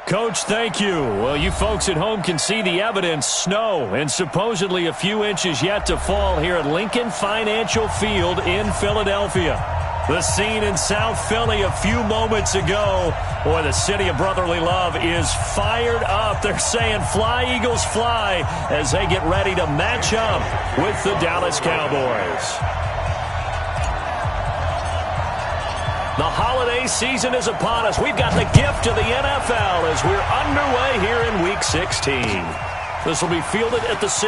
Coach, thank you. Well, you folks at home can see the evidence. Snow and supposedly a few inches yet to fall here at Lincoln Financial Field in Philadelphia. The scene in South Philly a few moments ago. Boy, the city of brotherly love is fired up. They're saying fly, Eagles, fly, as they get ready to match up with the Dallas Cowboys. The holiday season is upon us. We've got the gift of the NFL as we're underway here in Week 16. This will be fielded at the 6.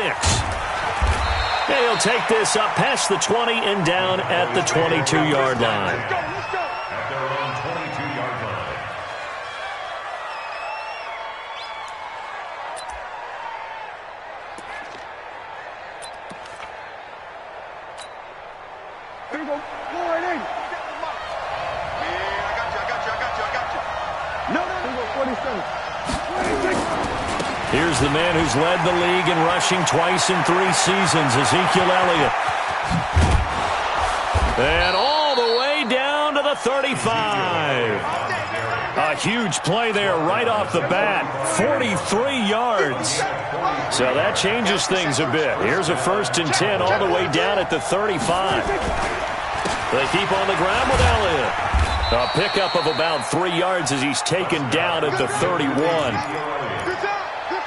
And he'll take this up past the 20 and down at the 22-yard line. Let's go. At their own 22-yard line. Here we go. Warning. No. 47. 26. Here's the man who's led the league in rushing twice in 3 seasons, Ezekiel Elliott. And all the way down to the 35. A huge play there right off the bat. 43 yards. So that changes things a bit. Here's a 1st and 10 all the way down at the 35. They keep on the ground with Elliott. A pickup of about 3 yards as he's taken down at the 31.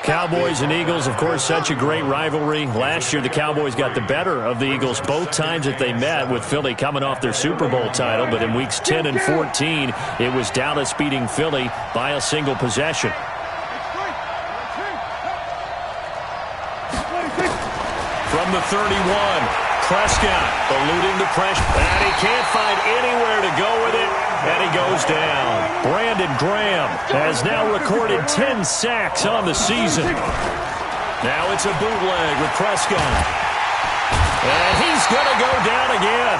Cowboys and Eagles, of course, such a great rivalry. Last year, the Cowboys got the better of the Eagles both times that they met, with Philly coming off their Super Bowl title. But in weeks 10 and 14, it was Dallas beating Philly by a single possession. From the 31. Prescott eluding the pressure, and he can't find anywhere to go with it, and he goes down. Brandon Graham has now recorded 10 sacks on the season. Now it's a bootleg with Prescott, and he's going to go down again.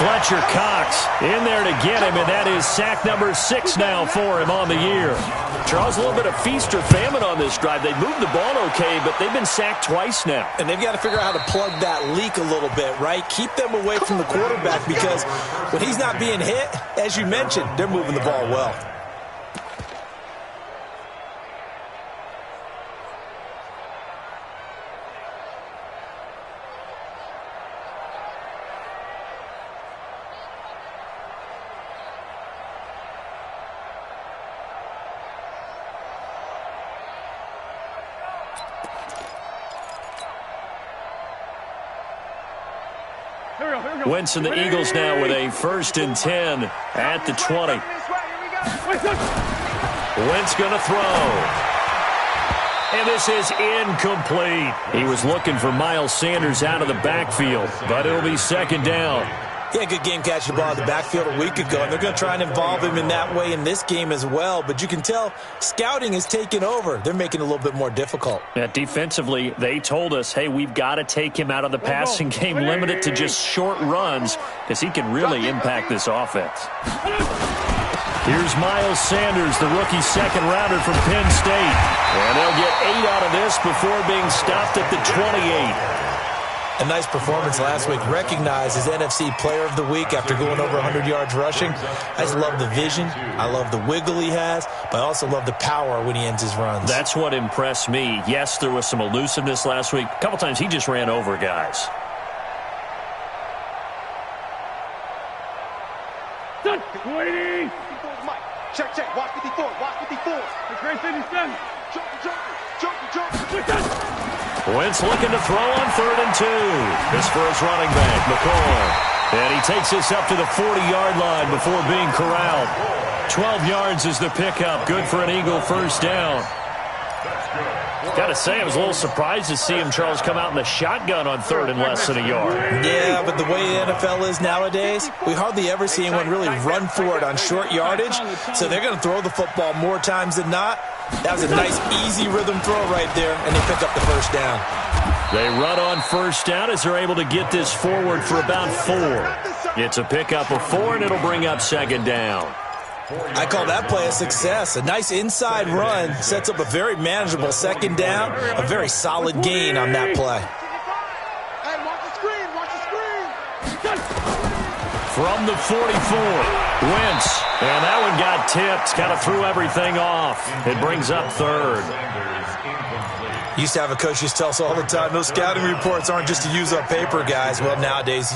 Fletcher Cox in there to get him, and that is sack number 6 now for him on the year. Charles, a little bit of feast or famine on this drive. They moved the ball okay, but they've been sacked twice now. And they've got to figure out how to plug that leak a little bit, right? Keep them away from the quarterback, because when he's not being hit, as you mentioned, they're moving the ball well. Wentz and the Eagles now with a 1st and 10 at the 20. Wentz going to throw. And this is incomplete. He was looking for Miles Sanders out of the backfield, but it'll be 2nd down. He had a good game catching the ball in the backfield a week ago, and they're going to try and involve him in that way in this game as well. But you can tell scouting is taking over. They're making it a little bit more difficult. Defensively, they told us, hey, we've got to take him out of the passing game, limit it to just short runs, because he can really impact this offense. Here's Miles Sanders, the rookie 2nd-rounder from Penn State. And they'll get 8 out of this before being stopped at the 28. A nice performance last week. Recognized as NFC Player of the Week after going over 100 yards rushing. I just love the vision. I love the wiggle he has, but I also love the power when he ends his runs. That's what impressed me. Yes, there was some elusiveness last week. A couple times he just ran over guys. Waiting. Check. Watch 54. Watch 54. It's great 57. Jump. Wentz looking to throw on 3rd and 2. This for his running back, McCoy. And he takes this up to the 40-yard line before being corralled. 12 yards is the pickup. Good for an Eagle 1st down. Got to say, I was a little surprised to see him, Charles, come out in the shotgun on 3rd and less than a yard. Yeah, but the way the NFL is nowadays, we hardly ever see anyone really run for it on short yardage. So they're going to throw the football more times than not. That was a nice, easy rhythm throw right there, and they pick up the 1st down. They run on 1st down as they're able to get this forward for about 4. It's a pickup of 4, and it'll bring up 2nd down. I call that play a success. A nice inside run sets up a very manageable 2nd down, a very solid gain on that play. Hey, watch the screen. From the 44. Wentz, and that one got tipped. Kind of threw everything off. It brings up third. Used to have a coach used to tell us all the time, those scouting reports aren't just to use up paper, guys. Well, nowadays,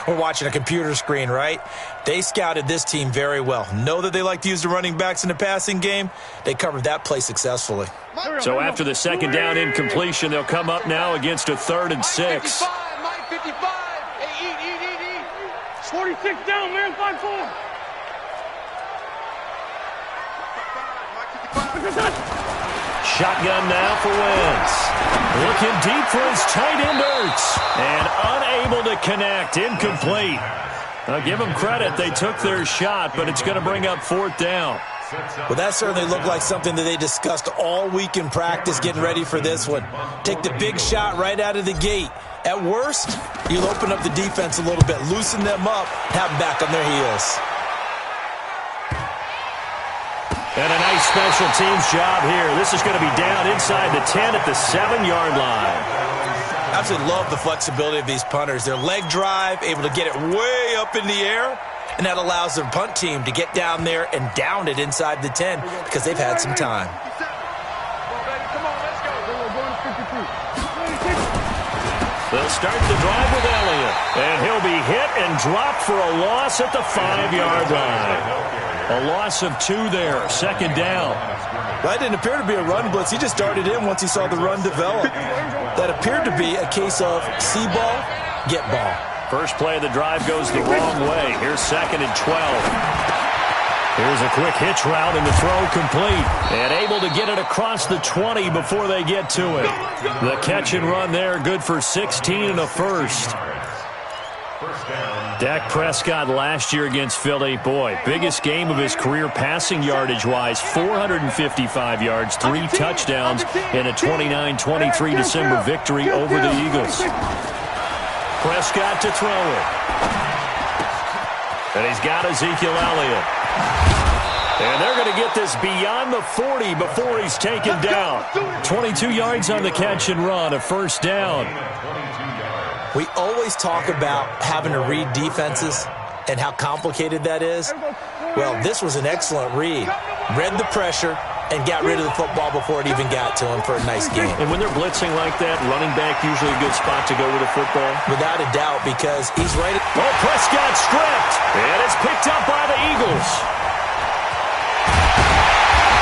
we're watching a computer screen, right? They scouted this team very well. Know that they like to use the running backs in the passing game. They covered that play successfully. So after the second down incompletion, they'll come up now against a 3rd and 6. Mike 55. Hey, eat. 46 down, man, 5-4. Shotgun now for Wentz. Looking deep for his tight end Ertz. And unable to connect. Incomplete. I'll give them credit. They took their shot, but it's going to bring up 4th down. Well, that certainly looked like something that they discussed all week in practice getting ready for this one. Take the big shot right out of the gate. At worst, you'll open up the defense a little bit, loosen them up, have them back on their heels. And a nice special teams job here. This is going to be down inside the 10 at the 7-yard line. Absolutely love the flexibility of these punters. Their leg drive, able to get it way up in the air, and that allows their punt team to get down there and down it inside the 10 because they've had some time. They'll start the drive with Elliott, and he'll be hit and dropped for a loss at the 5-yard line. A loss of 2 there, 2nd down. That didn't appear to be a run blitz. He just darted in once he saw the run develop. That appeared to be a case of see ball, get ball. First play of the drive goes the wrong way. Here's 2nd and 12. Here's a quick hitch route and the throw complete. And able to get it across the 20 before they get to it. The catch and run there, good for 16 and a first. Dak Prescott last year against Philly, boy, biggest game of his career passing yardage-wise, 455 yards, 3 touchdowns in a 29-23 December victory over the Eagles. Prescott to throw it. And he's got Ezekiel Elliott. And they're going to get this beyond the 40 before he's taken down. 22 yards on the catch and run, a 1st down. We always talk about having to read defenses and how complicated that is. Well, this was an excellent read. Read the pressure and got rid of the football before it even got to him for a nice game. And when they're blitzing like that, running back usually a good spot to go with the football? Without a doubt, because he's right. Prescott stripped, and it's picked up by the Eagles.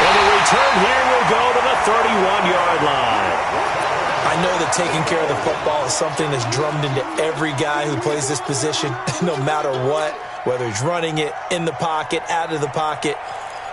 And the return here will go to the 31-yard line. I know that taking care of the football is something that's drummed into every guy who plays this position, no matter what, whether he's running it, in the pocket, out of the pocket.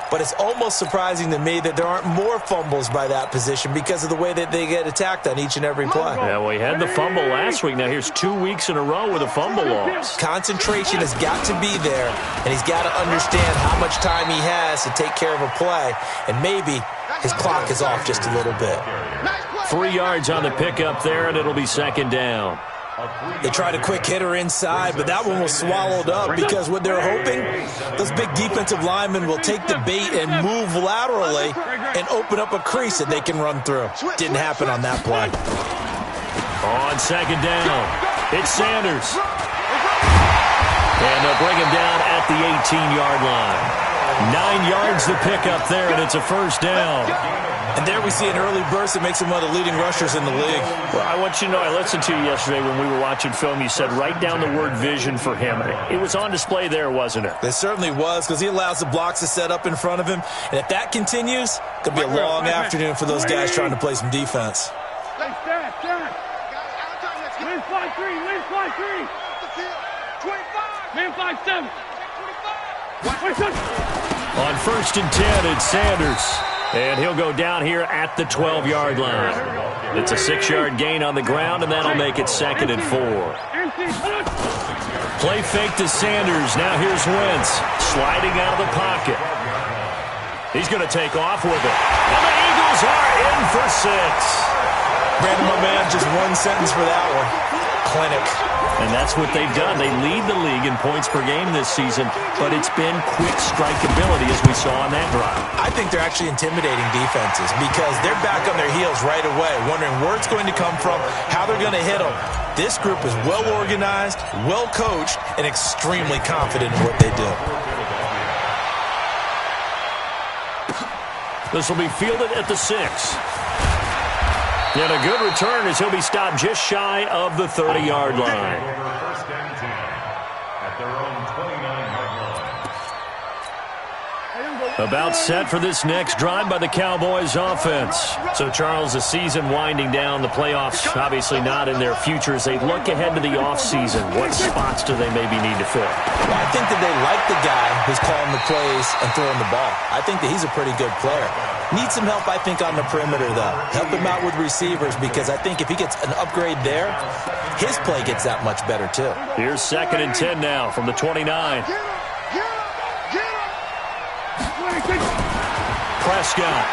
But it's almost surprising to me that there aren't more fumbles by that position because of the way that they get attacked on each and every play. Yeah, well, he had the fumble last week. Now here's 2 weeks in a row with a fumble loss. Concentration has got to be there, and he's got to understand how much time he has to take care of a play, and maybe his clock is off just a little bit. 3 yards on the pickup there, and it'll be 2nd down. They tried a quick hitter inside, but that one was swallowed up because what they're hoping, those big defensive linemen will take the bait and move laterally and open up a crease that they can run through. Didn't happen on that play. On 2nd down, it's Sanders. And they'll bring him down at the 18-yard line. 9 yards to pick up there, and it's a 1st down. And there we see an early burst that makes him one of the leading rushers in the league. Well, I want you to know, I listened to you yesterday when we were watching film. You said write down the word vision for him. It was on display there, wasn't it? It certainly was, because he allows the blocks to set up in front of him. And if that continues, it could be a long afternoon for those guys trying to play some defense. Win 5-3, win 5-3. Man 5-7. On 1st and 10, it's Sanders. And he'll go down here at the 12-yard line. It's a 6-yard gain on the ground, and that'll make it 2nd and 4. Play fake to Sanders. Now here's Wentz sliding out of the pocket. He's going to take off with it. And the Eagles are in for 6. Brandon, my man, just one sentence for that one. Clinic. And that's what they've done. They lead the league in points per game this season, but it's been quick strikeability as we saw on that drive. I think they're actually intimidating defenses because they're back on their heels right away, wondering where it's going to come from, how they're going to hit them. This group is well organized, well coached, and extremely confident in what they do. This will be fielded at the 6. And a good return as he'll be stopped just shy of the 30-yard line. First and 10 at their own 29-yard line. About set for this next drive by the Cowboys offense. So, Charles, the season winding down, the playoffs obviously not in their future. As they look ahead to the offseason, what spots do they maybe need to fill? Well, I think that they like the guy who's calling the plays and throwing the ball. I think that he's a pretty good player. Needs some help, I think, on the perimeter, though. Help him out with receivers, because I think if he gets an upgrade there, his play gets that much better, too. Here's 2nd and 10 now from the 29. Prescott.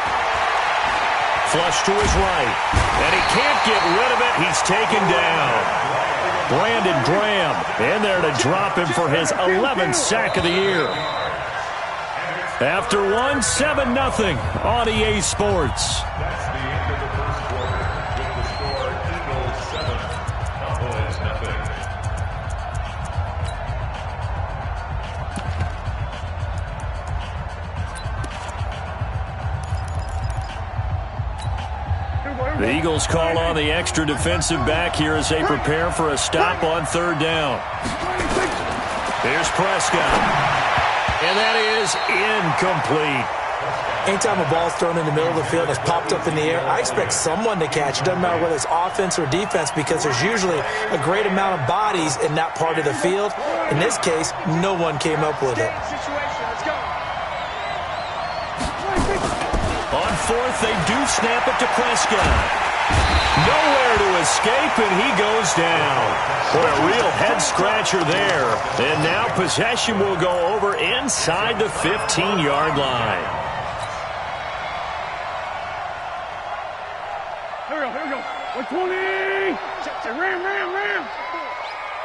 Flush to his right. And he can't get rid of it. He's taken down. Brandon Graham in there to drop him for his 11th sack of the year. After 1, 7-0 on EA Sports. That's the end of the first quarter with the score Eagles 7, Cowboys nothing. The Eagles call on the extra defensive back here as they prepare for a stop on 3rd down. Here's Prescott. And that is incomplete. Anytime a ball's thrown in the middle of the field and it's popped up in the air, I expect someone to catch it. Doesn't matter whether it's offense or defense, because there's usually a great amount of bodies in that part of the field. In this case, no one came up with it. On 4th, they do snap it to Prescott. Nowhere to escape, and he goes down. What a real head-scratcher there. And now possession will go over inside the 15-yard line. Here we go. 120. Ram.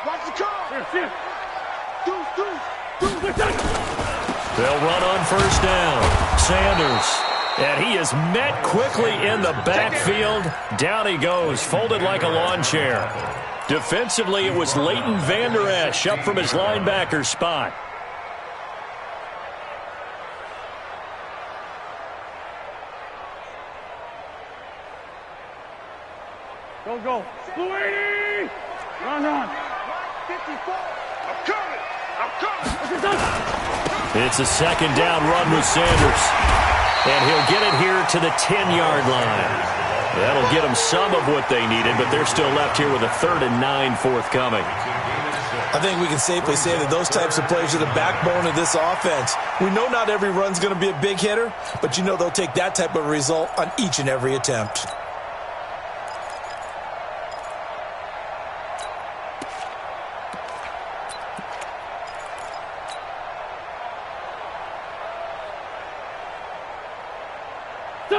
Watch the car. Here, sit. They'll run on 1st down. Sanders. And he is met quickly in the backfield. Down he goes, folded like a lawn chair. Defensively, it was Leighton Vander Esch up from his linebacker spot. Go. Blue 80. Run. 54. I'm coming. It's a 2nd down run with Sanders. And he'll get it here to the 10-yard line. That'll get them some of what they needed, but they're still left here with a 3rd and 9 forthcoming. I think we can safely say that those types of plays are the backbone of this offense. We know not every run's going to be a big hitter, but you know they'll take that type of result on each and every attempt.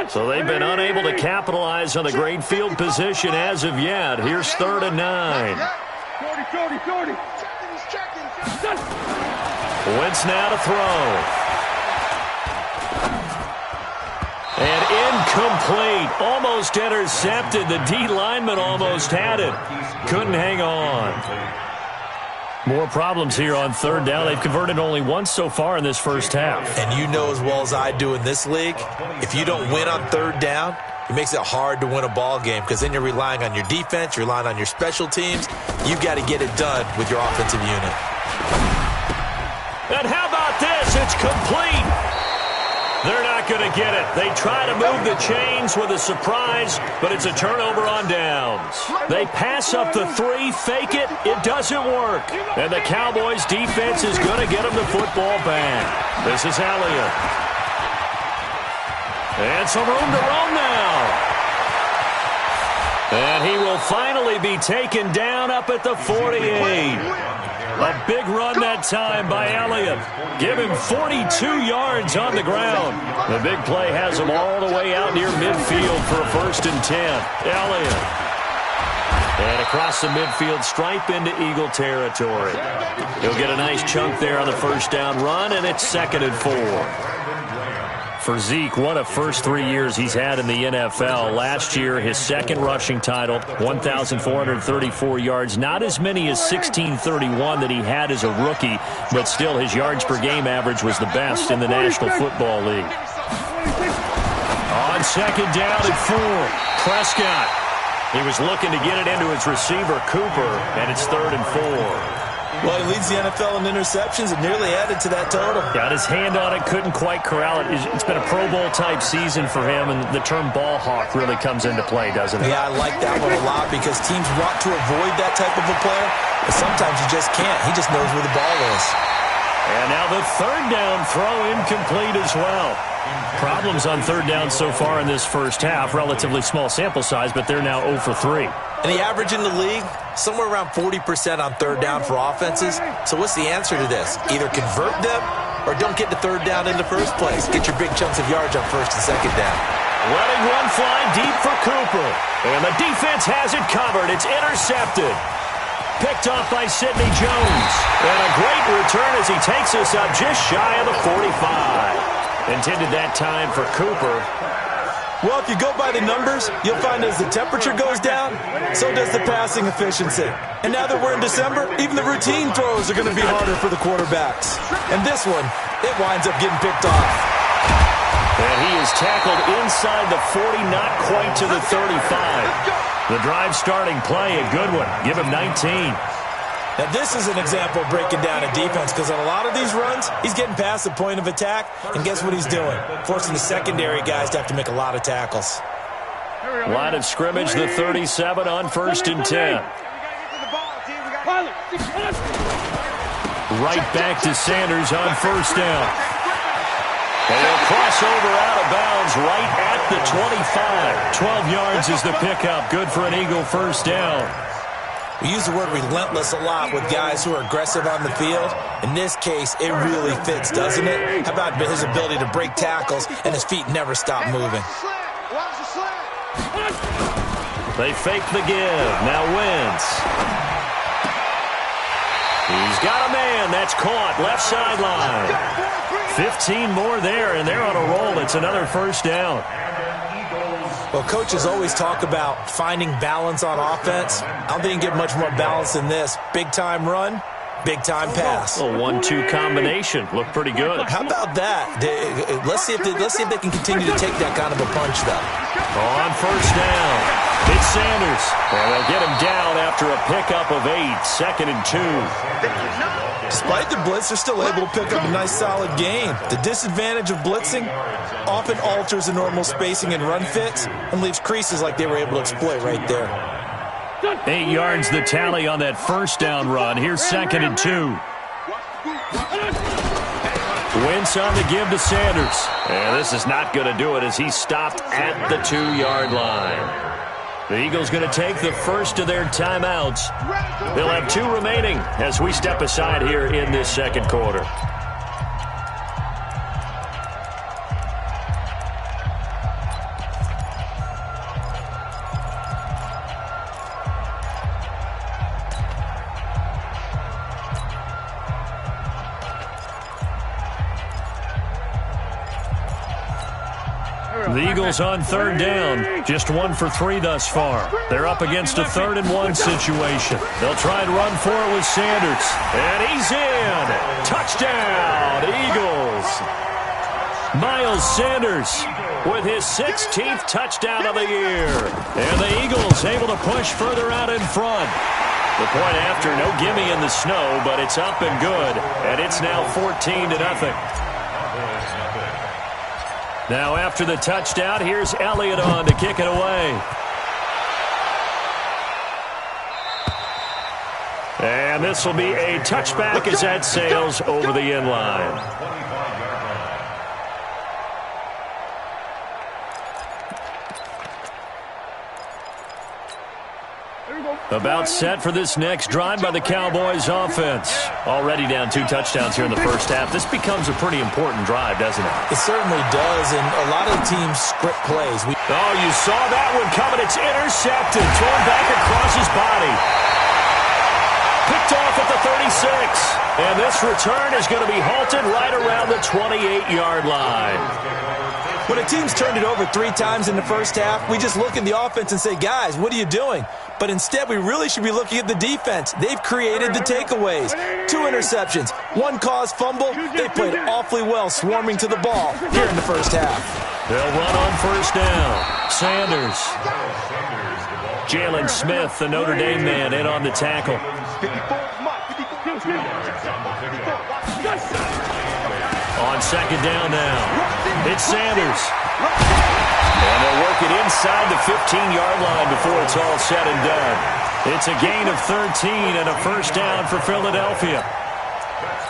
So they've been unable to capitalize on the great field position as of yet. Here's 3rd and 9. 40. Wentz now to throw. And incomplete. Almost intercepted. The D lineman almost had it. Couldn't hang on. More problems here on 3rd down. They've converted only once so far in this first half. And you know as well as I do in this league, if you don't win on 3rd down, it makes it hard to win a ball game, because then you're relying on your defense, you're relying on your special teams. You've got to get it done with your offensive unit. And how about this? It's complete. They're not going to get it. They try to move the chains with a surprise, but it's a turnover on downs. They pass up the 3, fake it. It doesn't work. And the Cowboys' defense is going to get them the football back. This is Elliott. And some room to roam now. And he will finally be taken down up at the 48. A big run that time by Elliott. Give him 42 yards on the ground. The big play has him all the way out near midfield for a 1st and 10. Elliott. And across the midfield stripe into Eagle territory. He'll get a nice chunk there on the 1st down run, and it's 2nd and 4. For Zeke, what a first 3 years he's had in the NFL. Last year, his 2nd rushing title, 1,434 yards. Not as many as 1,631 that he had as a rookie, but still his yards per game average was the best in the National Football League. On second down and 4, Prescott. He was looking to get it into his receiver, Cooper, and it's 3rd and 4. Well, he leads the NFL in interceptions and nearly added to that total. Got his hand on it, couldn't quite corral it. It's been a Pro Bowl-type season for him, and the term ball hawk really comes into play, doesn't it? Yeah, I like that one a lot because teams want to avoid that type of a player, but sometimes you just can't. He just knows where the ball is. And now the 3rd down throw incomplete as well. Problems on 3rd down so far in this first half. Relatively small sample size, but they're now 0 for 3. And the average in the league, somewhere around 40% on 3rd down for offenses. So what's the answer to this? Either convert them or don't get to 3rd down in the first place. Get your big chunks of yards on 1st and 2nd down. Letting one fly deep for Cooper. And the defense has it covered. It's intercepted. Picked off by Sidney Jones. And a great return as he takes us up just shy of the 45. Intended that time for Cooper. Well, if you go by the numbers, you'll find as the temperature goes down, so does the passing efficiency. And now that we're in December, even the routine throws are going to be harder for the quarterbacks. And this one, it winds up getting picked off. And he is tackled inside the 40, not quite to the 35. The drive starting play, a good one. Give him 19. Now, this is an example of breaking down a defense because on a lot of these runs, he's getting past the point of attack, and guess what he's doing? Forcing the secondary guys to have to make a lot of tackles. Line of scrimmage, the 37 on 1st and 10. Right back to Sanders on 1st down. And he'll cross over out of bounds right at the 25. 12 yards is the pickup. Good for an Eagle 1st down. We use the word relentless a lot with guys who are aggressive on the field. In this case, it really fits, doesn't it? How about his ability to break tackles and his feet never stop moving? They fake the give. Now Wentz. He's got a man. That's caught. Left sideline. 15 more there, and they're on a roll. It's another 1st down. Well, coaches always talk about finding balance on offense. I don't think you can get much more balance than this. Big-time run, big-time pass. A 1-2 combination. Looked pretty good. How about that? Let's see if they can continue to take that kind of a punch, though. On 1st down, it's Sanders. And they'll get him down after a pickup of 8. 2nd and 2. Despite the blitz, they're still able to pick up a nice, solid gain. The disadvantage of blitzing often alters the normal spacing and run fits and leaves creases like they were able to exploit right there. 8 yards the tally on that 1st down run. Here's 2nd and 2. Wentz on the give to Sanders. And this is not going to do it as he's stopped at the 2-yard line. The Eagles going to take the first of their timeouts. They'll have 2 remaining as we step aside here in this 2nd quarter. The Eagles on 3rd down, just 1 for 3 thus far. They're up against a 3rd and 1 situation. They'll try and run for it with Sanders. And he's in. Touchdown, Eagles. Miles Sanders with his 16th touchdown of the year. And the Eagles able to push further out in front. The point after, no gimme in the snow, but it's up and good. And it's now 14-0. Now after the touchdown, here's Elliott on to kick it away. And this will be a touchback as that sails over the end line. About set for this next drive by the Cowboys offense. Already down 2 touchdowns here in the first half. This becomes a pretty important drive, doesn't it? It certainly does, and a lot of teams script plays. Oh, you saw that one coming. It's intercepted. Thrown back across his body. Picked off at the 36. And this return is going to be halted right around the 28-yard line. When a team's turned it over 3 times in the first half, we just look at the offense and say, guys, what are you doing? But instead, we really should be looking at the defense. They've created the takeaways. 2 interceptions, 1 caused fumble. They played awfully well swarming to the ball here in the first half. They'll run on first down. Sanders. Jalen Smith, the Notre Dame man, in on the tackle. 54, come on, 54. On second down now. It's Sanders. And they'll work it inside the 15-yard line before it's all said and done. It's a gain of 13 and a first down for Philadelphia.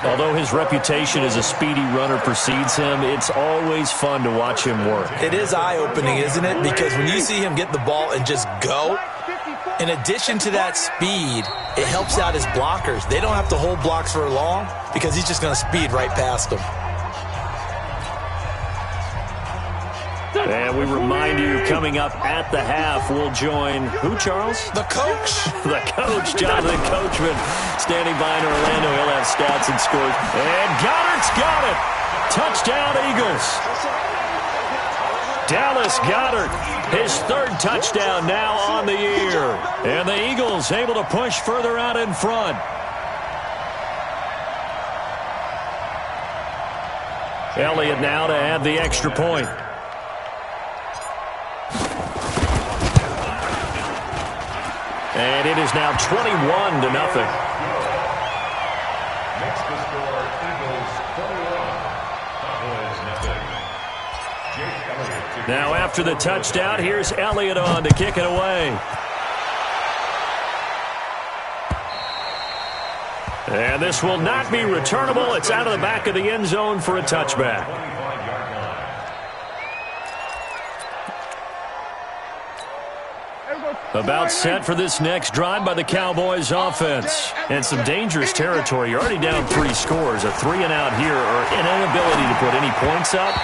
Although his reputation as a speedy runner precedes him, it's always fun to watch him work. It is eye-opening, isn't it? Because when you see him get the ball and just go, in addition to that speed, it helps out his blockers. They don't have to hold blocks for long because he's just going to speed right past them. And we remind you, coming up at the half, we'll join who, Charles? The coach. The coach, Jonathan Coachman, standing by in Orlando. He'll have stats and scores. And Goddard's got it. Touchdown, Eagles. Dallas Goedert, his third touchdown now on the year. And the Eagles able to push further out in front. Elliott now to add the extra point. And it is now 21-0. Next to score, Eagles 41. Cowboys nothing. Jake Elliott. Now after the touchdown, here's Elliott on to kick it away. And this will not be returnable. It's out of the back of the end zone for a touchback. 25-yard line. About set for this next drive by the Cowboys offense. And some dangerous territory. You're already down 3 scores. A 3-and-out here or an inability to put any points up.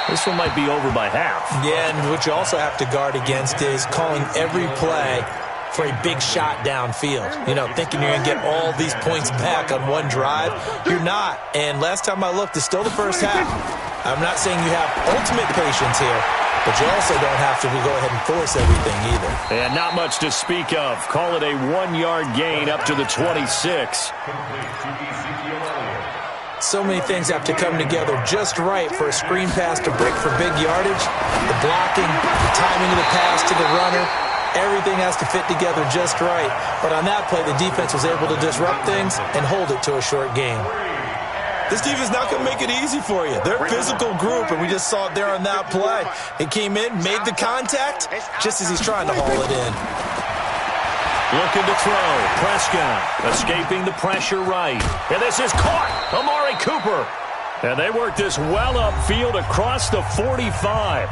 This one might be over by half. Yeah, and what you also have to guard against is calling every play for a big shot downfield. You know, thinking you're going to get all these points back on one drive. You're not. And last time I looked, it's still the first half. I'm not saying you have ultimate patience here, but you also don't have to go ahead and force everything either. And not much to speak of. Call it a 1-yard gain up to the 26. So many things have to come together just right for a screen pass to break for big yardage. The blocking, the timing of the pass to the runner, everything has to fit together just right. But on that play, the defense was able to disrupt things and hold it to a short game. This defense is not going to make it easy for you. They're a physical group, and we just saw it there on that play. It came in, made the contact, just as he's trying to haul it in. Looking to throw. Prescott escaping the pressure right. And this is caught. Amari Cooper. And they work this well upfield across the 45.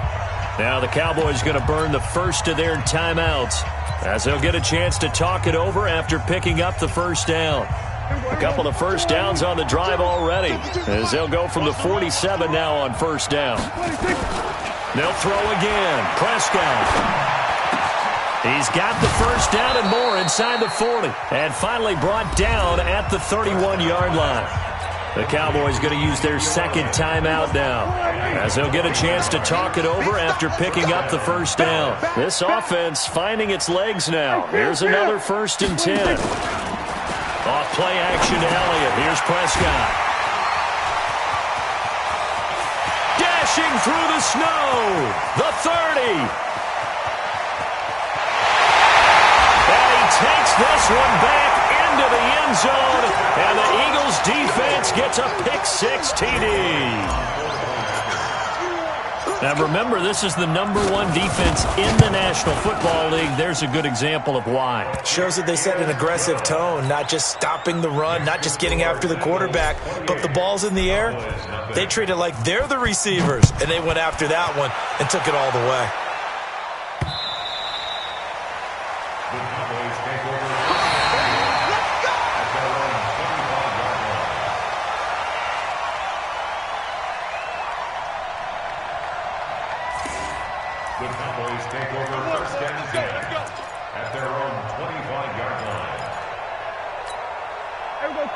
Now the Cowboys going to burn the first of their timeouts as they'll get a chance to talk it over after picking up the first down. A couple of first downs on the drive already as they'll go from the 47 now on first down. They'll throw again. Prescott. He's got the first down and more inside the 40. And finally brought down at the 31-yard line. The Cowboys going to use their second timeout now as they'll get a chance to talk it over after picking up the first down. This offense finding its legs now. Here's another 1st and 10. Off play action to Elliott. Here's Prescott. Dashing through the snow. The 30. And he takes this one back into the end zone. And the Eagles defense gets a pick-6 TD. Now remember, this is the #1 defense in the National Football League. There's a good example of why. Shows that they set an aggressive tone, not just stopping the run, not just getting after the quarterback, but the ball's in the air. They treat it like they're the receivers, and they went after that one and took it all the way. The Cowboys take over 1st and 10 at their own 25-yard line.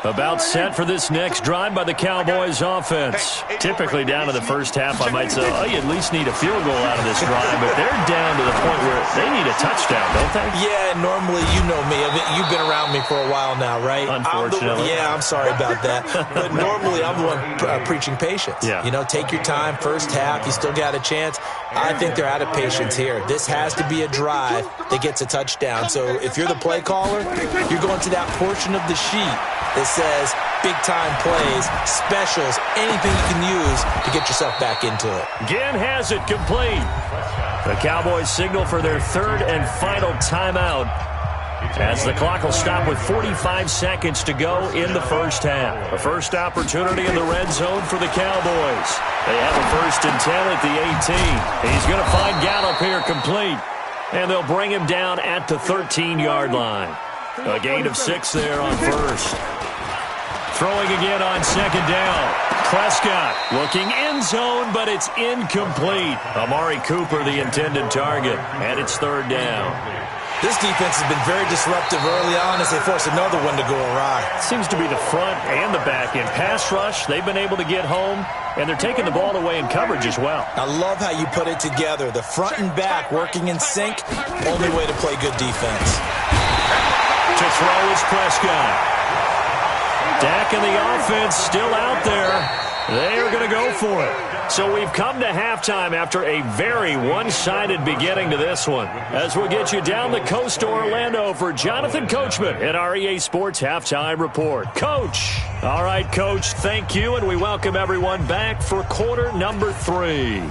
About set for this next drive by the Cowboys offense. Typically down to the first half, I might say, oh, you at least need a field goal out of this drive, but they're down to the point where they need a touchdown, don't they? Yeah, normally, you know me. You've been around me for a while now, right? Unfortunately. I'm sorry about that. But normally, I'm the one preaching patience. Yeah. You know, take your time, first half, you still got a chance. I think they're out of patience here. This has to be a drive that gets a touchdown. So if you're the play caller, you're going to that portion of the sheet that says big-time plays, specials, anything you can use to get yourself back into it. Ginn has it complete. The Cowboys signal for their third and final timeout as the clock will stop with 45 seconds to go in the first half. A first opportunity in the red zone for the Cowboys. They have a 1st and 10 at the 18. He's going to find Gallup here complete, and they'll bring him down at the 13-yard line. A gain of 6 there on first. Throwing again on 2nd down. Prescott looking end zone, but it's incomplete. Amari Cooper, the intended target, and it's 3rd down. This defense has been very disruptive early on as they force another one to go awry. Seems to be the front and the back end. Pass rush, they've been able to get home, and they're taking the ball away in coverage as well. I love how you put it together. The front and back working in sync, only way to play good defense. To throw is Prescott. Dak and the offense still out there. They are going to go for it. So we've come to halftime after a very one-sided beginning to this one. As we'll get you down the coast to Orlando for Jonathan Coachman at our EA Sports Halftime Report. Coach. All right, Coach, thank you, and we welcome everyone back for quarter number 3.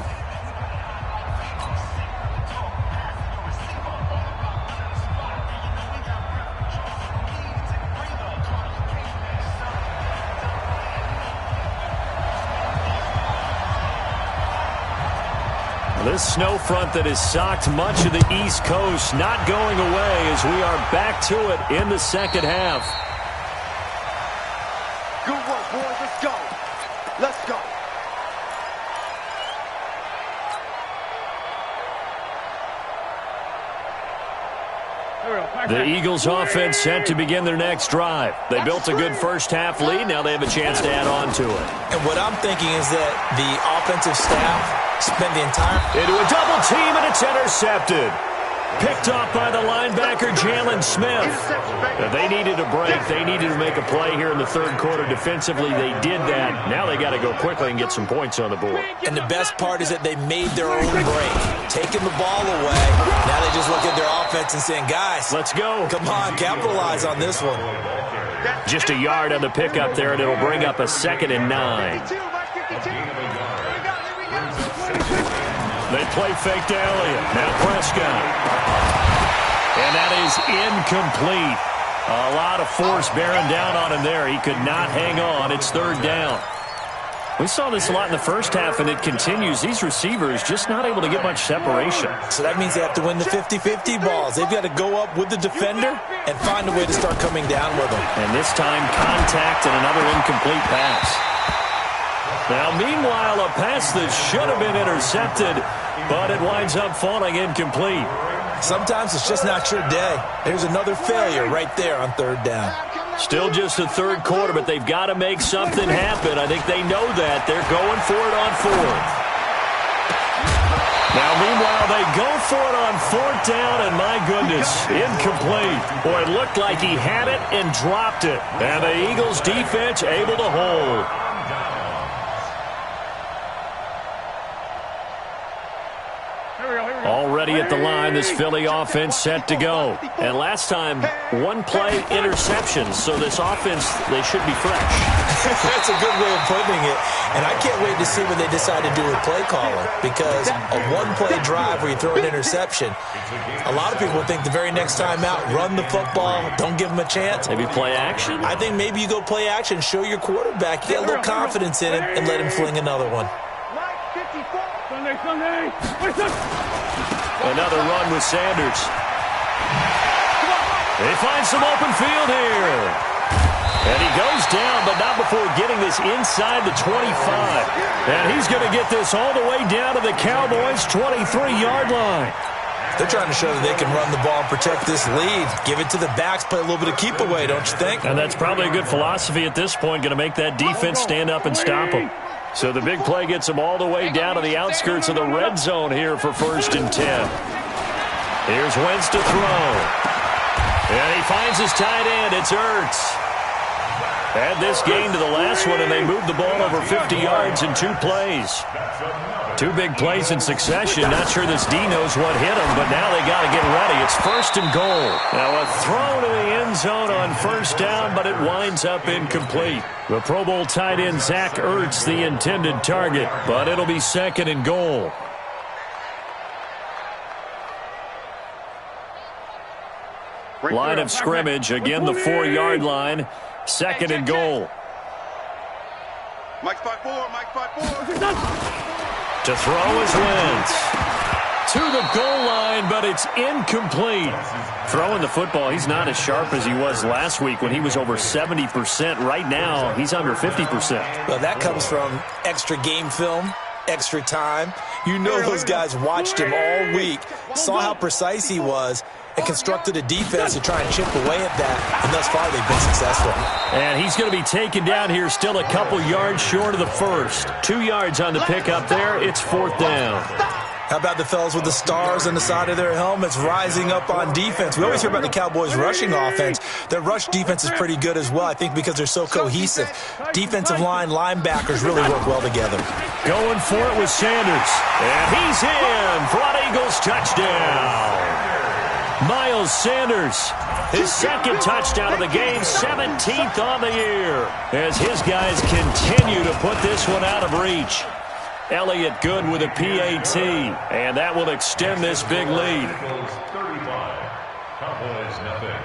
This snow front that has socked much of the East Coast not going away as we are back to it in the second half. Good work, boys. Let's go. Let's go. The Eagles offense set to begin their next drive. They built a good first half lead. Now they have a chance to add on to it. And what I'm thinking is that the offensive staff spend the entire... Into a double team, and it's intercepted. Picked off by the linebacker, Jalen Smith. They needed a break. They needed to make a play here in the third quarter. Defensively, they did that. Now they got to go quickly and get some points on the board. And the best part is that they made their own break, taking the ball away. Now they just look at their offense and saying, guys, let's go. Come on, capitalize on this one. Just a yard on the pickup there, and it'll bring up a 2nd and 9. They play fake to Elliott. Now Prescott. And that is incomplete. A lot of force bearing down on him there. He could not hang on. It's 3rd down. We saw this a lot in the first half, and it continues. These receivers just not able to get much separation. So that means they have to win the 50-50 balls. They've got to go up with the defender and find a way to start coming down with them. And this time, contact and another incomplete pass. Now, meanwhile, a pass that should have been intercepted, but it winds up falling incomplete. Sometimes it's just not your day. There's another failure right there on 3rd down. Still just the third quarter, but they've got to make something happen. I think they know that. They're going for it on 4th. Now, meanwhile, they go for it on 4th down, and my goodness, incomplete. Boy, it looked like he had it and dropped it. And the Eagles defense able to hold. Already at the line, this Philly offense set to go. And last time, 1-play interceptions, so this offense, they should be fresh. That's a good way of putting it. And I can't wait to see what they decide to do with play caller, because a 1-play drive where you throw an interception, a lot of people think the very next time out, run the football, don't give them a chance. Maybe play action? I think maybe you go play action, show your quarterback, get a little confidence in him, and let him fling another one. Sunday. Another run with Sanders. They find some open field here. And he goes down, but not before getting this inside the 25. And he's going to get this all the way down to the Cowboys' 23-yard line. They're trying to show that they can run the ball and protect this lead. Give it to the backs, play a little bit of keep away, don't you think? And that's probably a good philosophy at this point, going to make that defense stand up and stop them. So the big play gets them all the way down to the outskirts of the red zone here for 1st and 10. Here's Wentz to throw. And he finds his tight end. It's Ertz. Add this game to the last one, and they moved the ball over 50 yards in 2 plays. 2 big plays in succession. Not sure this D knows what hit him, but now they got to get ready. It's 1st and goal. Now a throw to the end zone on 1st down, but it winds up incomplete. The Pro Bowl tight end Zach Ertz, the intended target, but it'll be 2nd and goal. Line of scrimmage, again the 4-yard line. 2nd and goal. Mike 5-4, Mike 5-4. To throw is Wentz. To the goal line, but it's incomplete. Throwing the football, he's not as sharp as he was last week when he was over 70%. Right now, he's under 50%. Well, that comes from extra game film, extra time. You know those guys watched him all week, saw how precise he was, and constructed a defense to try and chip away at that, and thus far they've been successful. And he's going to be taken down here, still a couple yards short of the first. 2 yards on the pickup there. It's 4th down. How about the fellas with the stars on the side of their helmets rising up on defense? We always hear about the Cowboys' rushing offense. Their rush defense is pretty good as well, I think, because they're so cohesive. Defensive line, linebackers really work well together. Going for it with Sanders. And he's in for an Eagles touchdown. Miles Sanders, his 2nd touchdown of the game, 17th on the year, as his guys continue to put this one out of reach. Elliott good with a PAT, and that will extend this big lead. Cowboys nothing.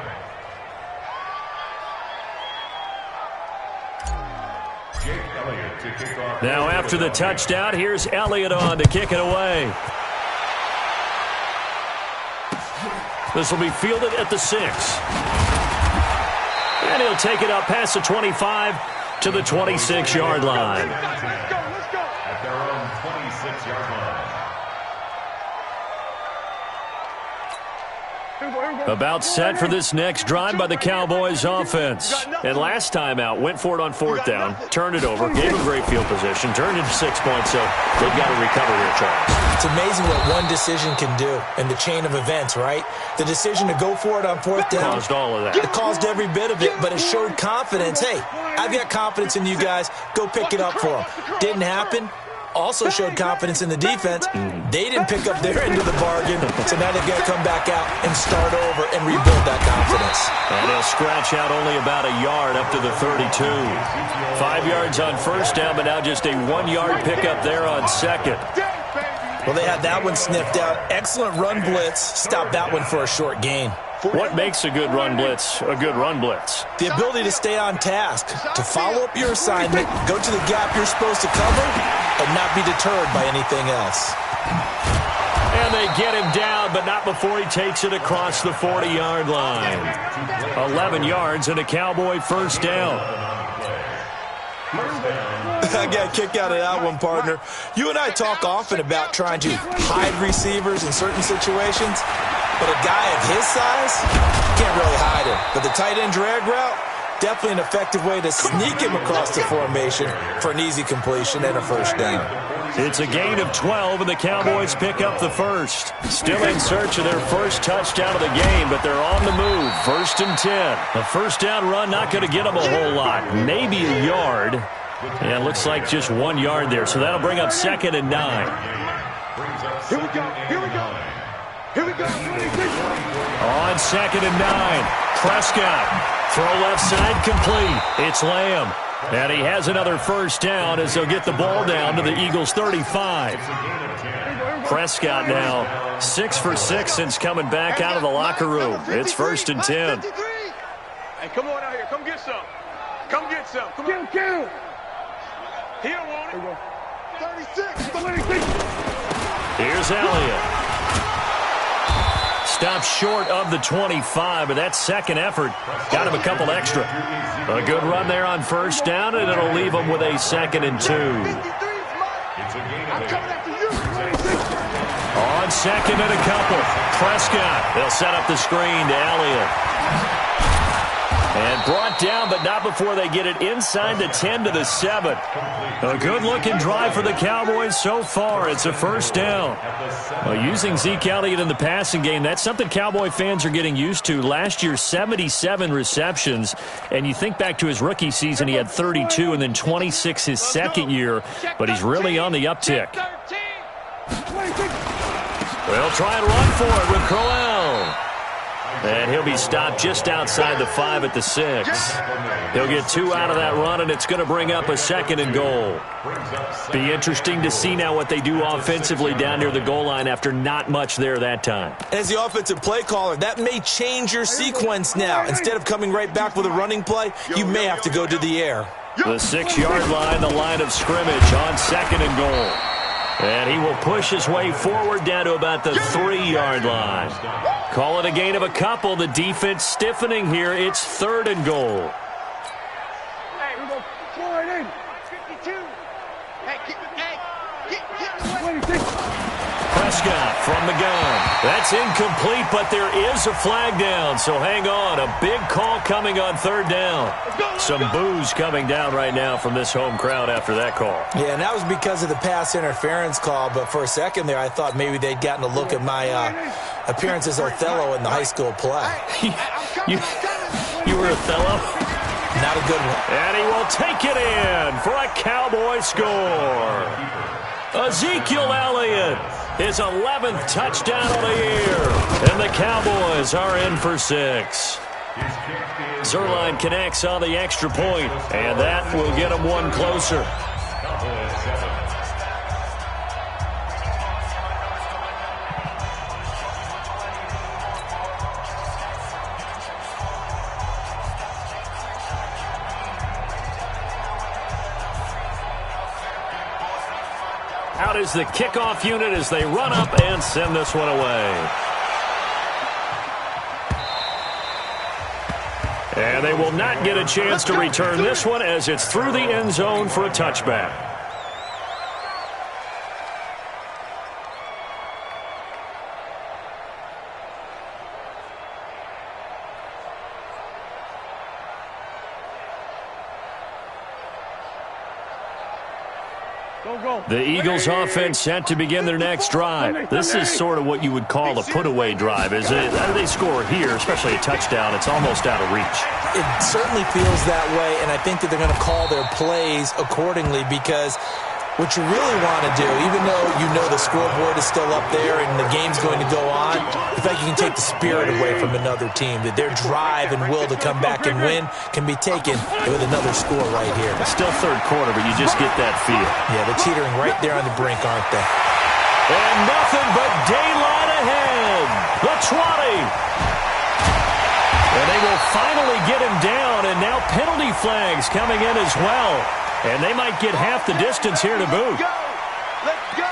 Jake Elliott to kick off. Now after the touchdown, here's Elliott on to kick it away. This will be fielded at the 6. And he'll take it up past the 25 to the 26-yard line. At their own 26-yard line. About set for this next drive by the Cowboys offense. And last time out, went for it on 4th down, turned it over, gave a great field position, turned into 6 points, so they've got to recover here, Charles. It's amazing what one decision can do in the chain of events, right? The decision to go for it on 4th down. Caused all of that. It caused every bit of it, but it showed confidence. Hey, I've got confidence in you guys. Go pick it up for them. Didn't happen. Also showed confidence in the defense. They didn't pick up their end of the bargain, so now they've got to come back out and start over and rebuild that confidence. And he'll scratch out only about a yard up to the 32. 5 yards on 1st down, but now just a 1-yard pickup there on 2nd. Well, they had that one sniffed out. Excellent run blitz. Stopped that one for a short gain. What makes a good run blitz a good run blitz? The ability to stay on task, to follow up your assignment, go to the gap you're supposed to cover, and not be deterred by anything else. And they get him down, but not before he takes it across the 40-yard line. 11 yards and a Cowboy 1st down. I got a kick out of that one, partner. You and I talk often about trying to hide receivers in certain situations, but a guy of his size can't really hide him. But the tight end drag route, definitely an effective way to sneak him across the formation for an easy completion and a 1st down. It's a gain of 12, and the Cowboys pick up the 1st. Still in search of their 1st touchdown of the game, but they're on the move. 1st and 10. A 1st down run not going to get them a whole lot. Maybe a yard. And it looks like just 1 yard there, so that'll bring up 2nd and 9. Here we go. Here we go. Here we go. On 2nd and 9. Prescott. Throw left side complete. It's Lamb. And he has another 1st down as they'll get the ball down to the Eagles' 35. Prescott now 6 for 6 since coming back out of the locker room. It's 1st and 10. Hey, come on out here. Come get some. Come get some. Come on. Kill. He don't want it. 36. Here's Elliott. Stops short of the 25, but that 2nd effort got him a couple extra. A good run there on 1st down, and it'll leave him with a 2nd and 2. I'm coming after you. On second and a couple. Prescott. They'll set up the screen to Elliott. And brought down, but not before they get it inside the 10 to the 7. A good-looking drive for the Cowboys so far. It's a first down. Well, using Zeke Elliott in the passing game, that's something Cowboy fans are getting used to. Last year, 77 receptions. And you think back to his rookie season, he had 32 and then 26 his second year. But he's really on the uptick. They'll try and run for it with Crowell. And he'll be stopped just outside the 5 at the 6. He'll get 2 out of that run, and it's going to bring up a second and goal. Be interesting to see now what they do offensively down near the goal line after not much there that time. As the offensive play caller, that may change your sequence now. Instead of coming right back with a running play, you may have to go to the air. The 6-yard line, the line of scrimmage on second and goal. And he will push his way forward down to about the 3-yard line. Call it a gain of a couple. The defense stiffening here. It's third and goal. Hey, we're going to pull right in. 52. Hey, get 26. Prescott from the gun. That's incomplete, but there is a flag down, so hang on. A big call coming on third down. Some boos coming down right now from this home crowd after that call. Yeah, and that was because of the pass interference call, but for a second there I thought maybe they'd gotten a look at my appearance as Othello in the high school play. You were Othello? Not a good one. And he will take it in for a Cowboy score. Ezekiel Elliott, his 11th touchdown of the year. And the Cowboys are in for 6. Zerline connects on the extra point, and that will get him one closer. Out is the kickoff unit as they run up and send this one away. And they will not get a chance to return this one as it's through the end zone for a touchback. The Eagles offense set to begin their next drive. This is sort of what you would call a put-away drive, isn't it? How do they score here, especially a touchdown? It's almost out of reach. It certainly feels that way, and I think that they're going to call their plays accordingly because what you really want to do, even though you know the scoreboard is still up there and the game's going to go on, the fact you can take the spirit away from another team, that their drive and will to come back and win can be taken with another score right here. It's still third quarter, but you just get that feel. Yeah, they're teetering right there on the brink, aren't they? And nothing but daylight ahead. The 20. And they will finally get him down, and now penalty flags coming in as well. And they might get half the distance here to boot. Let's go.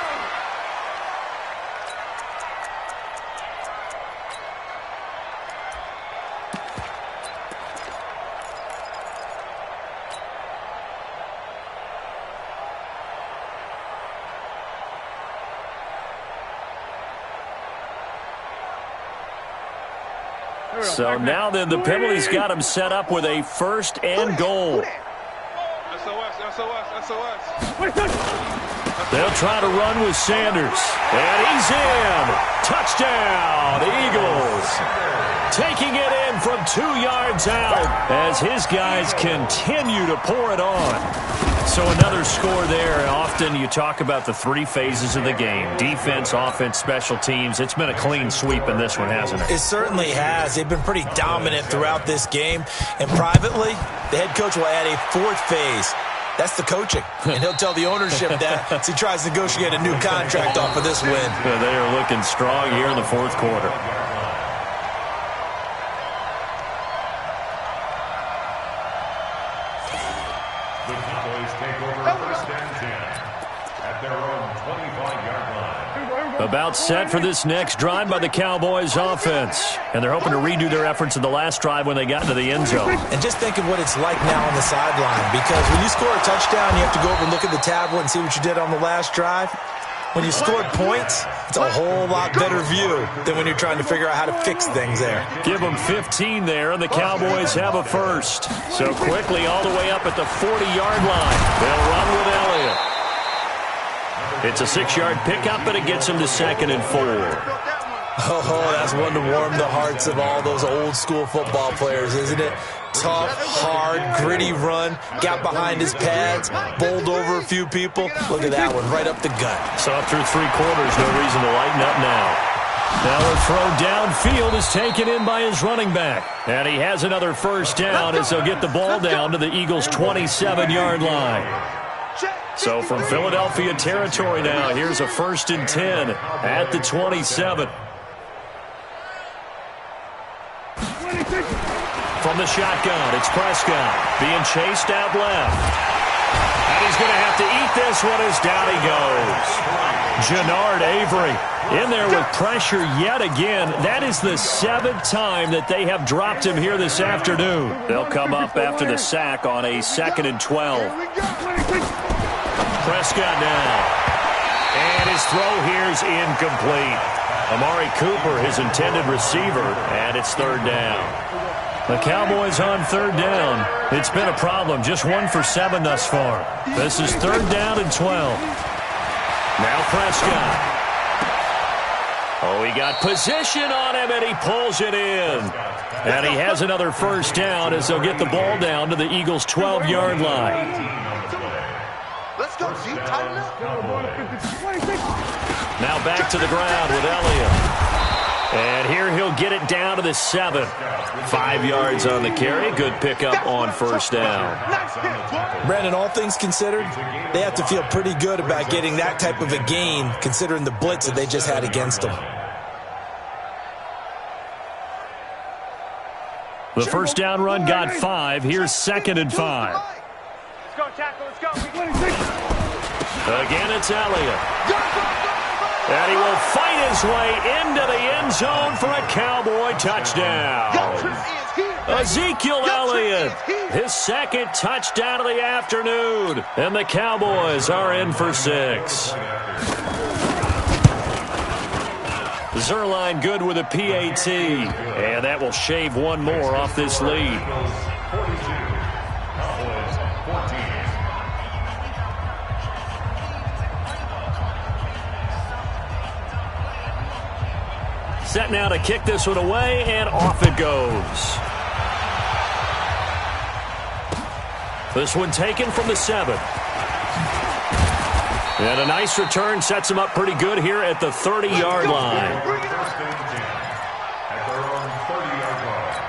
So now then, the penalty's got him set up with a first and goal. They'll try to run with Sanders. And he's in. Touchdown, Eagles. Taking it in from 2 yards out as his guys continue to pour it on. So another score there. Often you talk about the 3 phases of the game. Defense, offense, special teams. It's been a clean sweep in this one, hasn't it? It certainly has. They've been pretty dominant throughout this game. And privately, the head coach will add a 4th phase. That's the coaching. And he'll tell the ownership that as he tries to negotiate a new contract off of this win. Yeah, they are looking strong here in the 4th quarter. The Cowboys take over first and 10 at their own 25-yard line. About set for this next drive by the Cowboys offense. And they're hoping to redo their efforts in the last drive when they got into the end zone. And just think of what it's like now on the sideline, because when you score a touchdown, you have to go over and look at the tablet and see what you did on the last drive. When you scored points, it's a whole lot better view than when you're trying to figure out how to fix things there. Give them 15 there, and the Cowboys have a first. So quickly all the way up at the 40-yard line. They'll run with Elliott. It's a 6-yard pickup, but it gets him to 2nd and 4. Oh, that's one to warm the hearts of all those old-school football players, isn't it? Tough, hard, gritty run, got behind his pads, bowled over a few people. Look at that one, right up the gut. So up through 3 quarters, no reason to lighten up now. Now a throw downfield is taken in by his running back. And he has another first down as they'll get the ball down to the Eagles' 27-yard line. So from Philadelphia territory now, here's a 1st and 10 at the 27. From the shotgun, it's Prescott being chased out left. And he's going to have to eat this one as down he goes. Jannard Avery in there with pressure yet again. That is the 7th time that they have dropped him here this afternoon. They'll come up after the sack on a 2nd and 12. Prescott now. And his throw here is incomplete. Amari Cooper, his intended receiver, and it's 3rd down. The Cowboys on 3rd down. It's been a problem. Just 1 for 7 thus far. This is 3rd down and 12. Now Prescott. Oh, he got position on him, and he pulls it in. And he has another first down as they'll get the ball down to the Eagles' 12-yard line. Let's go, G. Tighten up. Now back to the ground with Elliott. And here he'll get it down to the 7. 5 yards on the carry. Good pickup on first down. Brandon, all things considered, they have to feel pretty good about getting that type of a gain, considering the blitz that they just had against them. The first down run got 5. Here's 2nd and 5. Let's go, tackle. Let's go. Again, it's Elliott. And he will fight his way into the end zone for a Cowboy touchdown. Ezekiel Elliott, his 2nd touchdown of the afternoon. And the Cowboys are in for 6. Zerline good with a PAT. And that will shave 1 more off this lead. Set now to kick this one away, and off it goes. This one taken from the 7. And a nice return sets him up pretty good here at the 30-yard line. At their own 30-yard line.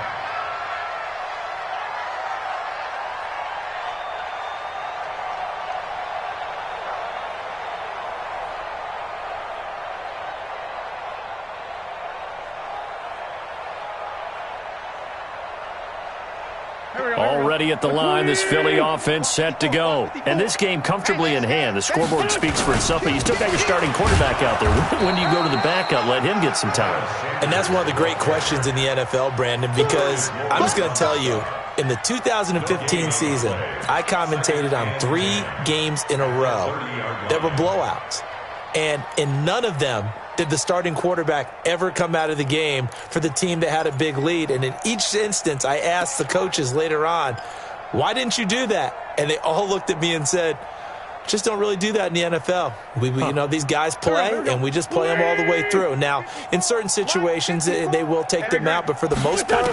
Already at the line, this Philly offense set to go. And this game comfortably in hand. The scoreboard speaks for itself, but you still got your starting quarterback out there. When do you go to the backup, let him get some time? And that's one of the great questions in the NFL, Brandon, because I'm just going to tell you, in the 2015 season, I commentated on 3 games in a row that were blowouts. And in none of them did the starting quarterback ever come out of the game for the team that had a big lead. And in each instance, I asked the coaches later on, why didn't you do that? And they all looked at me and said, just don't really do that in the NFL. You know, these guys play, and we just play them all the way through. Now, in certain situations, they will take them out, but for the most part,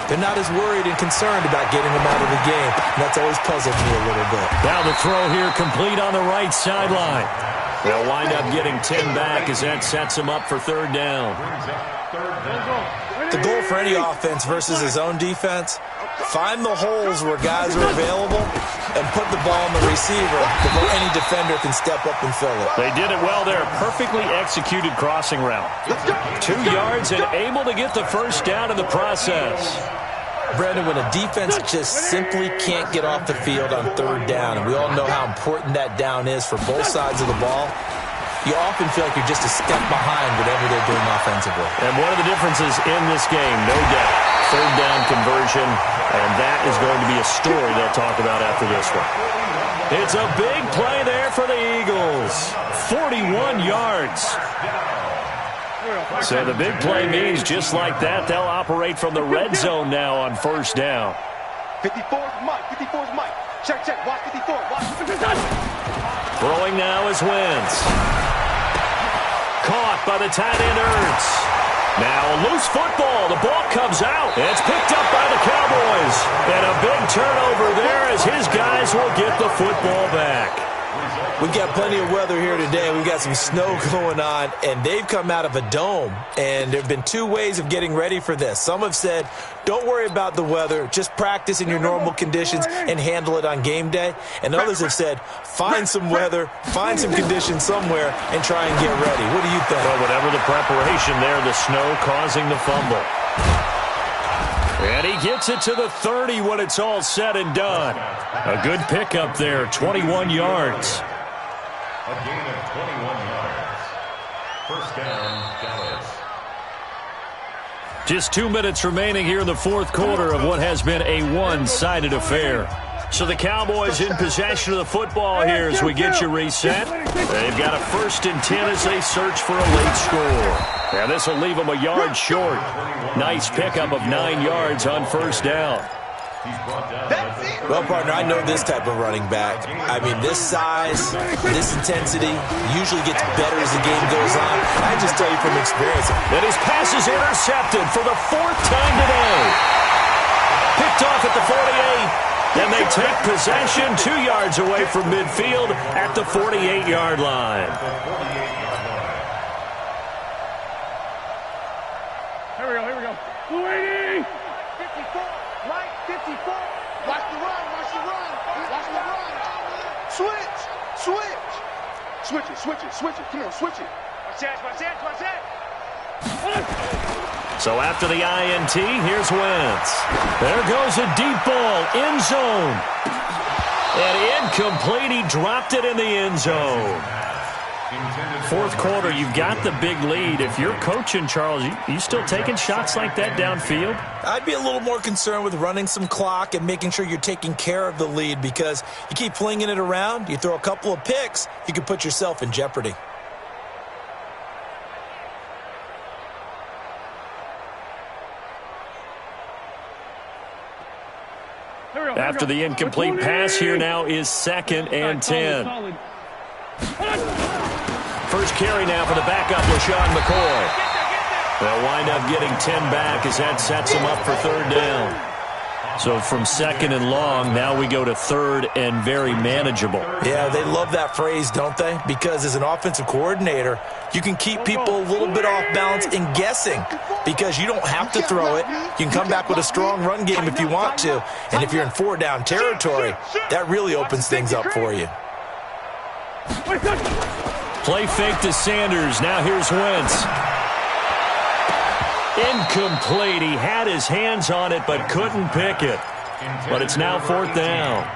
they're not as worried and concerned about getting them out of the game. And that's always puzzled me a little bit. Now the throw here complete on the right sideline. They'll wind up getting 10 back as that sets them up for 3rd down. The goal for any offense versus his own defense, find the holes where guys are available and put the ball on the receiver before any defender can step up and fill it. They did it well there. Perfectly executed crossing route. 2 yards and able to get the first down in the process. Brandon, when a defense just simply can't get off the field on 3rd down, and we all know how important that down is for both sides of the ball, you often feel like you're just a step behind whatever they're doing offensively. And one of the differences in this game, no doubt, third down conversion, and that is going to be a story they'll talk about after this one. It's a big play there for the Eagles. 41 yards. So the big play means just like that, they'll operate from the red zone now on first down. 54's Mike. 54's Mike. Check. Watch 54. Watch. Throwing now is Wentz. Caught by the tight end Ertz. Now a loose football. The ball comes out. It's picked up by the Cowboys. And a big turnover there as his guys will get the football back. We've got plenty of weather here today. We've got some snow going on, and they've come out of a dome. And there have been two ways of getting ready for this. Some have said, don't worry about the weather. Just practice in your normal conditions and handle it on game day. And others have said, find some weather, find some conditions somewhere, and try and get ready. What do you think? Well, whatever the preparation there, the snow causing the fumble. And he gets it to the 30 when it's all said and done. A good pickup there, 21 yards. A gain of 21 yards. First down, Dallas. Just 2 minutes remaining here in the fourth quarter of what has been a one-sided affair. So the Cowboys in possession of the football here as we get you reset. They've got a 1st and 10 as they search for a late score. Now this will leave them a yard short. Nice pickup of 9 yards on first down. Well, partner, I know this type of running back. I mean, this size, this intensity usually gets better as the game goes on. I just tell you from experience. And his pass is intercepted for the 4th time today. Picked off at the 48. And they take possession 2 yards away from midfield at the 48-yard line. Here we go. 280. 54. Right, 54. Watch the run. Switch it. Come on, switch it. Watch that. So after the INT, here's Wentz. There goes a deep ball, end zone. And incomplete, he dropped it in the end zone. Fourth quarter, you've got the big lead. If you're coaching, Charles, you still taking shots like that downfield? I'd be a little more concerned with running some clock and making sure you're taking care of the lead, because you keep flinging it around, you throw a couple of picks, you can put yourself in jeopardy. After the incomplete pass, here now is 2nd and 10. First carry now for the backup, LaShawn McCoy. They'll wind up getting 10 back as that sets them up for 3rd down. So from 2nd and long, now we go to 3rd and very manageable. Yeah, they love that phrase, don't they? Because as an offensive coordinator, you can keep people a little bit off balance and guessing, because you don't have to throw it. You can come back with a strong run game if you want to. And if you're in 4-down territory, that really opens things up for you. Play fake to Sanders. Now here's Wentz. Incomplete. He had his hands on it but couldn't pick it. But it's now 4th down.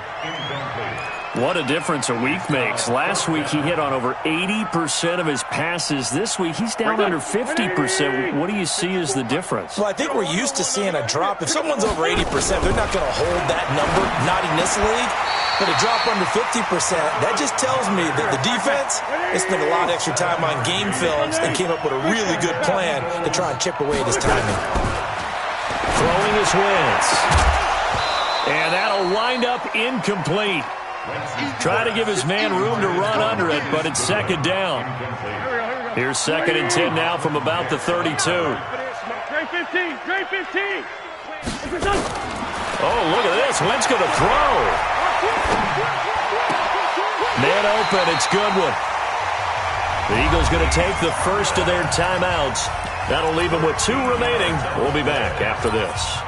What a difference a week makes. Last week he hit on over 80% of his passes. This week he's down under 50%. What do you see as the difference? Well, I think we're used to seeing a drop. If someone's over 80%, they're not going to hold that number, not in this league. But a drop under 50%, that just tells me that the defense has spent a lot of extra time on game films and came up with a really good plan to try and chip away at his timing. Throwing his Wentz. And that'll wind up incomplete. Try to give his man room to run under it, but it's 2nd down. Here's 2nd and 10 now from about the 32. Great 15. Oh, look at this. Wentz going to throw. Man open. It's Goodwin. The Eagles going to take the first of their timeouts. That'll leave them with 2 remaining. We'll be back after this.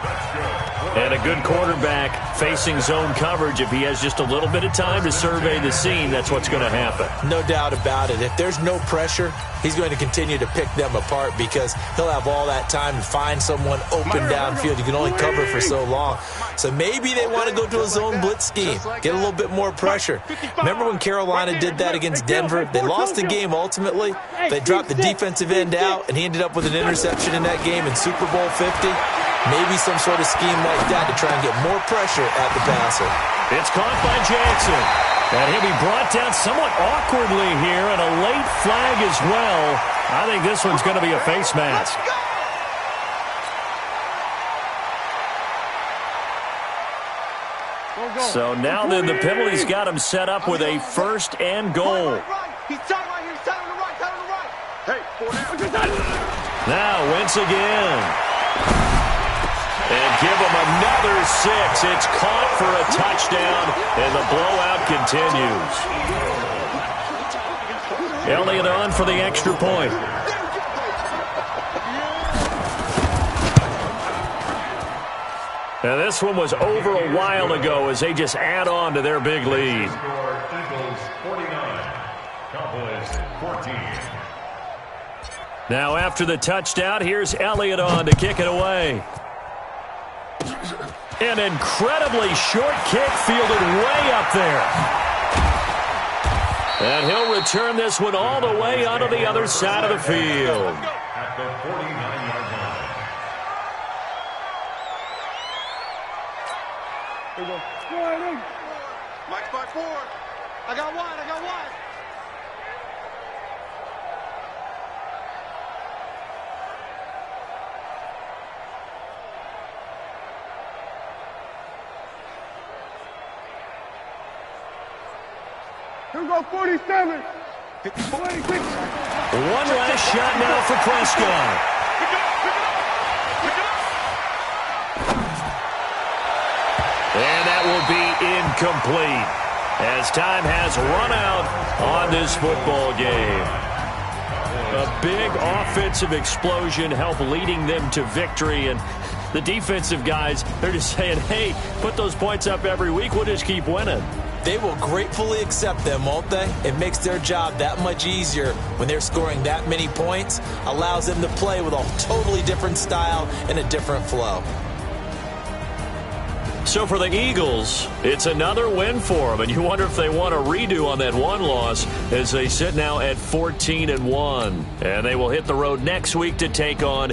And a good quarterback facing zone coverage, if he has just a little bit of time to survey the scene, that's what's going to happen. No doubt about it. If there's no pressure, he's going to continue to pick them apart because he'll have all that time to find someone open downfield. You can only cover for so long. So maybe they want to go to a zone blitz scheme, get a little bit more pressure. Remember when Carolina did that against Denver? They lost the game ultimately. They dropped the defensive end out, and he ended up with an interception in that game in Super Bowl 50. Maybe some sort of scheme like that to try and get more pressure at the passer. It's caught by Jackson. And he'll be brought down somewhat awkwardly here, and a late flag as well. I think this one's going to be a face mask. So now then the penalty's got him set up with a 1st and goal. He's tied right here. He's tied on the right. Tied on the right. Hey, 4 down. Now Wentz again. And give him another 6. It's caught for a touchdown, and the blowout continues. Elliott on for the extra point. Now this one was over a while ago as they just add on to their big lead. Eagles 49, Cowboys 14. Now after the touchdown, here's Elliott on to kick it away. An incredibly short kick fielded way up there. And he'll return this one all the way onto the other side of the field. At the 49-yard line. Here we go. Mike's by 4. I got one. I got one. Here we go, 47. One last shot now for Prescott. And that will be incomplete as time has run out on this football game. A big offensive explosion helped leading them to victory, and the defensive guys, they're just saying, hey, put those points up every week, we'll just keep winning. They will gratefully accept them, won't they? It makes their job that much easier when they're scoring that many points, allows them to play with a totally different style and a different flow. So for the Eagles, it's another win for them, and you wonder if they want a redo on that one loss as they sit now at 14-1. And they will hit the road next week to take on